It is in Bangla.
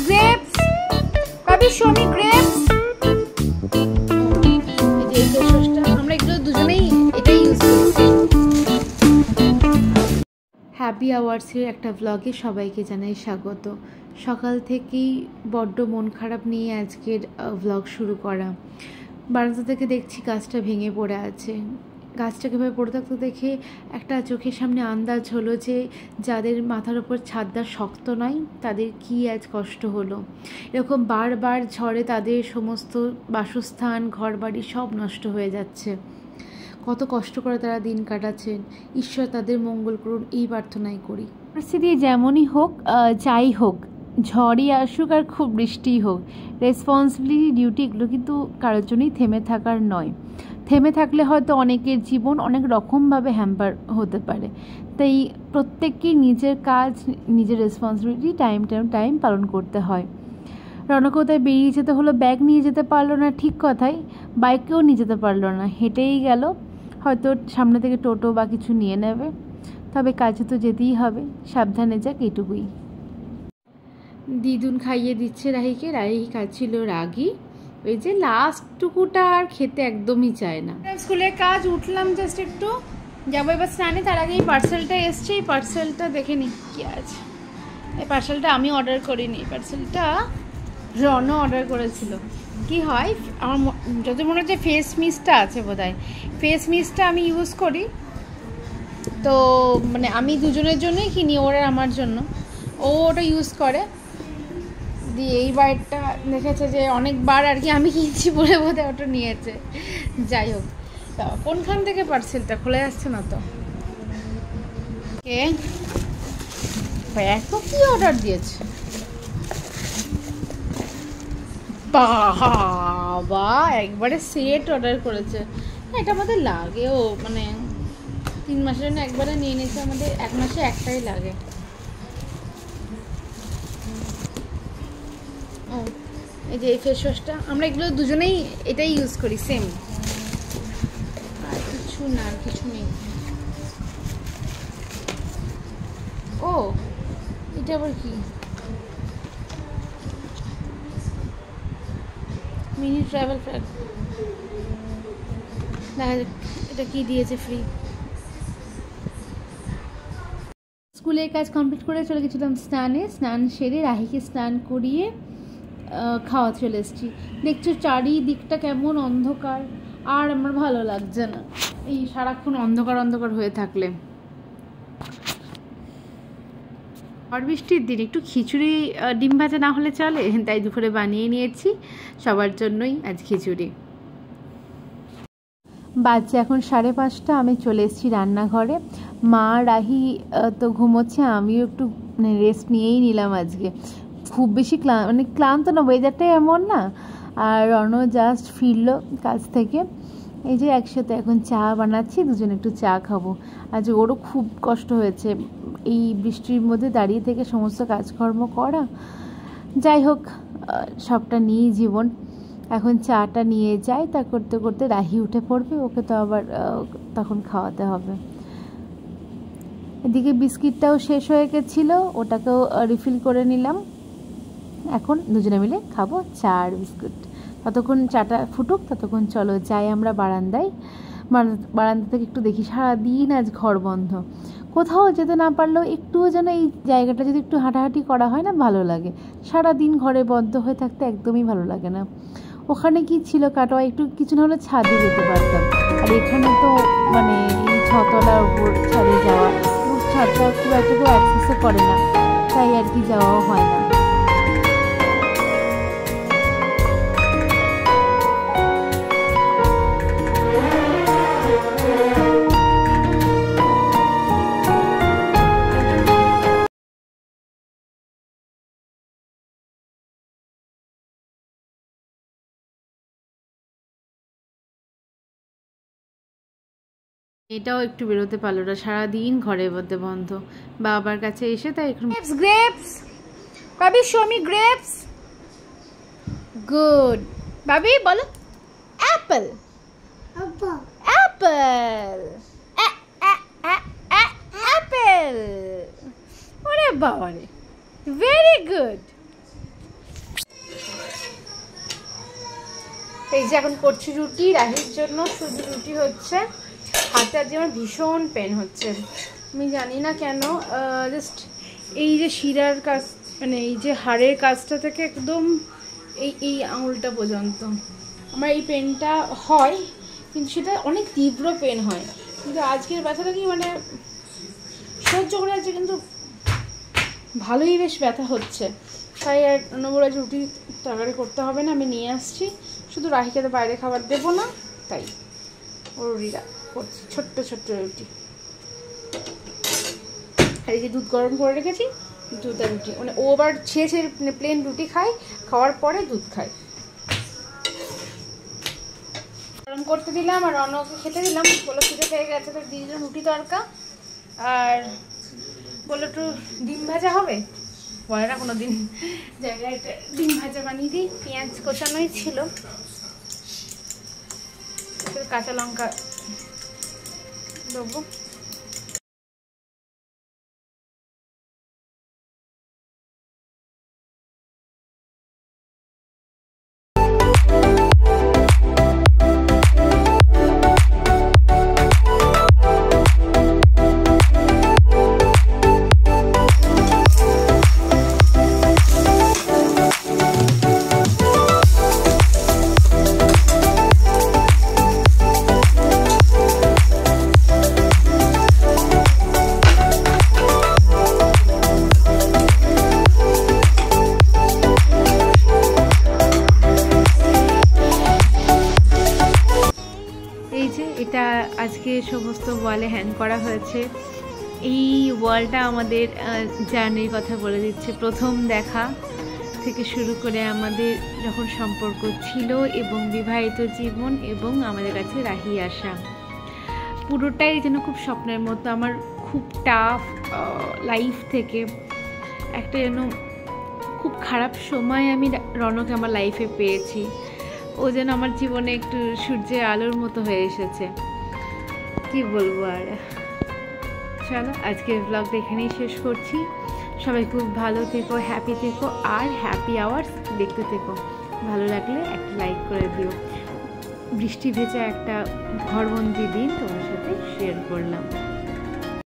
grapes. Baby, show me grapes. এই যে ফেস ওয়াশটা আমরা এগুলো দুজনেই এটাই ইউজ করছি। হ্যাপি আওয়ার্সের একটা ব্লগে সবাইকে জানাই স্বাগত। সকাল থেকেই বড্ড মন খারাপ নিয়ে আজকের ব্লগ শুরু করা। বারান্দা থেকে দেখছি গাছটা ভেঙে পড়ে আছে। গাছটাকে ভাবে পড়ে থাকতে দেখে একটা চোখের সামনে আন্দাজ হলো যে যাদের মাথার ওপর ছাদটা শক্ত নয় তাদের কি আজ কষ্ট হলো। এরকম বারবার ঝড়ে তাদের সমস্ত বাসস্থান ঘরবাড়ি সব নষ্ট হয়ে যাচ্ছে। কত কষ্ট করে তারা দিন কাটাচ্ছেন, ঈশ্বর তাদের মঙ্গল করুন এই প্রার্থনাই করি। পরিস্থিতি যেমনই হোক, যাই হোক, ঝড়ই আসুক আর খুব বৃষ্টিই হোক, রেসপন্সিবিলিটি ডিউটি এগুলো কিন্তু কারোর জন্যই থেমে থাকার নয়। থেমে থাকলে হয়তো অনেকের জীবন অনেক রকমভাবে হ্যাম্পার হতে পারে। তাই প্রত্যেককেই নিজের কাজ নিজের রেসপন্সিবিলিটি টাইম পালন করতে হয়। রনকেও তাই বেরিয়ে যেতে হলো, ব্যাগ নিয়ে যেতে পারলো না, ঠিক কথাই, বাইকেও নিয়ে যেতে পারলো না, হেঁটেই গেল। হয়তো সামনে থেকে টোটো বা কিছু নিয়ে নেবে, তবে কাজে তো যেতেই হবে, সাবধানে যাক এটুকুই। দিদুন খাইয়ে দিচ্ছে রাহিকে। রাহি খাচ্ছিল রাগি, ওই যে লাস্টটুকুটা আর খেতে একদমই চায় না। স্কুলের কাজ উঠলাম, জাস্ট একটু যাবো এবার স্নানে, তার আগে এই পার্সেলটা এসছে, এই পার্সেলটা দেখে নি কি আছে। এই পার্সেলটা আমি অর্ডার করিনি, পার্সেলটা রন অর্ডার করেছিল। কি হয়, আমার যত মনে হচ্ছে ফেস মিস্টটা আছে বোধহয়, ফেস মিস্টটা আমি ইউজ করি, তো মানে আমি দুজনের জন্যই কিনি, ওর আর আমার জন্য। ও ওটা ইউজ করে, দিয়ে এইবারটা দেখেছে যে অনেকবার আর কি আমি কিনছি বলে বোধহয় ওটা নিয়েছে। যাই হোক, তা কোনখান থেকে পার্সেলটা খোলা যাচ্ছে না তো। কে এত কি অর্ডার দিয়েছে বাবা, একবারে সেট অর্ডার করেছে। এটা আমাদের লাগেও, মানে 3 মাসের জন্য একবারে নিয়ে নিয়েছে, আমাদের 1 মাসে একটাই লাগে। ও এই যে এই ফেস ওয়াশটা আমরা এগুলো দুজনেই এটাই ইউজ করি, সেম, আর কিছু না, আর কিছু নেই। ও এটা আবার কি, মিনি ট্রাভেল প্যাক, দেখা যাক এটা কি দিয়েছে ফ্রি। স্কুলের কাজ কমপ্লিট করে চলে গেছিলাম স্নানে, স্নান সেরে রাহিকে স্নান করিয়ে খাওয়া চলে এসেছি। দেখছো চারিদিকটা কেমন অন্ধকার, আর আমার ভালো লাগছে না এই সারাক্ষণ অন্ধকার অন্ধকার হয়ে থাকলে। আর বৃষ্টির দিন একটু খিচুড়ি ডিম ভাজা না হলে চলে, তাই দুপুরে বানিয়ে নিয়েছি সবার জন্যই আজ খিচুড়ি। বাজছে এখন 5:30, আমি চলে এসেছি রান্নাঘরে। মা রাহি তো ঘুমোচ্ছে, আমিও একটু রেস্ট নিয়েই নিলাম আজকে। খুব বেশি ক্লান্ত না, ওয়েদারটাই এমন না। আর রণ জাস্ট ফিরলো কাজ থেকে, এই যে একসাথে এখন চা বানাচ্ছি, দুজনে একটু চা খাবো। আজ ওরও খুব কষ্ট হয়েছে এই বৃষ্টির মধ্যে দাঁড়িয়ে থেকে সমস্ত কাজকর্ম করা। যাই হোক, সবটা নিয়েই জীবন। এখন চাটা নিয়ে যাই, তা করতে করতে রাহি উঠে পড়বে, ওকে তো আবার তখন খাওয়াতে হবে। এদিকে বিস্কিটটাও শেষ হয়ে গেছিলো, ওটাকেও রিফিল করে নিলাম। এখন দুজনে মিলে খাবো চা আর বিস্কুট। ততক্ষণ চাটা ফুটুক, ততক্ষণ চলো যাই আমরা বারান্দায়। বারান্দা থেকে একটু দেখি, সারাদিন আজ ঘর বন্ধ, কোথাও যেতে না পারলেও একটুও যেন এই জায়গাটা যদি একটু হাঁটাহাঁটি করা হয় না ভালো লাগে। সারাদিন ঘরে বন্ধ হয়ে থাকতে একদমই ভালো লাগে না। ওখানে কি ছিল, কাটোয়া একটু কিছু না হলে ছাদে যেতে পারতাম, আর এখানে তো মানে এই 6 তলার উপর ছাদে যাওয়া, ছাদটা খুব একটা কেউ অ্যাক্সেসও করে না, তাই আর কি যাওয়াও হয় না। এটাও একটু বেরোতে পারলো না, সারাদিন ঘরের মধ্যে বন্ধ। বাবার কাছে এসে তাই এখন গ্রেপস, বাবি শো মি গ্রেপস, গুড। বাবি বলো অ্যাপল, অ্যাপল, অ্যাপল। ওরে বাবা রে, ভেরি গুড। এই যে এখন করছি রুটি, রাহির জন্য শুধু রুটি হচ্ছে। হাতে আজকে আমার ভীষণ পেন হচ্ছে, আমি জানি না কেন। জাস্ট এই যে শিরার কাজ, মানে এই যে হাড়ের কাজটা থেকে একদম এই আঙুলটা পর্যন্ত আমার এই পেনটা হয়, কিন্তু সেটা অনেক তীব্র পেন হয়। কিন্তু আজকের ব্যথাটা কি মানে সহ্য করে আছে, কিন্তু ভালোই বেশ ব্যথা হচ্ছে। তাই আর অন্যগুলো রুটি তরকারি করতে হবে না, আমি নিয়ে আসছি। শুধু রাহিকে তো বাইরে খাবার দেবো না, তাই ও রুটিটা করছি, ছোট্ট ছোট্ট রুটি। আর এই যে দুধ গরম করে রেখেছি, দুধ আর রুটি, মানে ও আবার ছেড়ে প্লেন রুটি খায়, খাওয়ার পরে দুধ খায়। গরম করতে দিলাম আর অন্যকে খেতে দিলাম, বলো খিদে পেয়ে গেছে, তো দিয়ে দিলাম রুটি তরকা। আর বললো একটু ডিম ভাজা হবে, বলে না কোনো দিন, জায়গায় ডিম ভাজা বানিয়ে দিই। পেঁয়াজ কোচানোই ছিল, কাঁচা লঙ্কা দেবো। এটা আজকে সমস্ত ওয়ালে হ্যাং করা হয়েছে। এই ওয়ালটা আমাদের জার্নির কথা বলে দিচ্ছে, প্রথম দেখা থেকে শুরু করে আমাদের যখন সম্পর্ক ছিল এবং বিবাহিত জীবন এবং আমাদের কাছে রাহি আসা, পুরোটাই যেন খুব স্বপ্নের মতো। আমার খুব টাফ লাইফ থেকে একটা যেন খুব খারাপ সময় আমি রনকে আমার লাইফে পেয়েছি। ও যেন আমার জীবনে একটু সূর্যের আলোর মতো হয়ে এসেছে, কি বলবো আর। চলো আজকের ব্লগটা এখানেই শেষ করছি। সবাই খুব ভালো থেকো, হ্যাপি থেকো, আর হ্যাপি আওয়ার্স দেখতে থেকো। ভালো লাগলে একটা লাইক করে দিও। বৃষ্টি ভেজা একটা ঘরবন্দি দিন তোমার সাথে শেয়ার করলাম।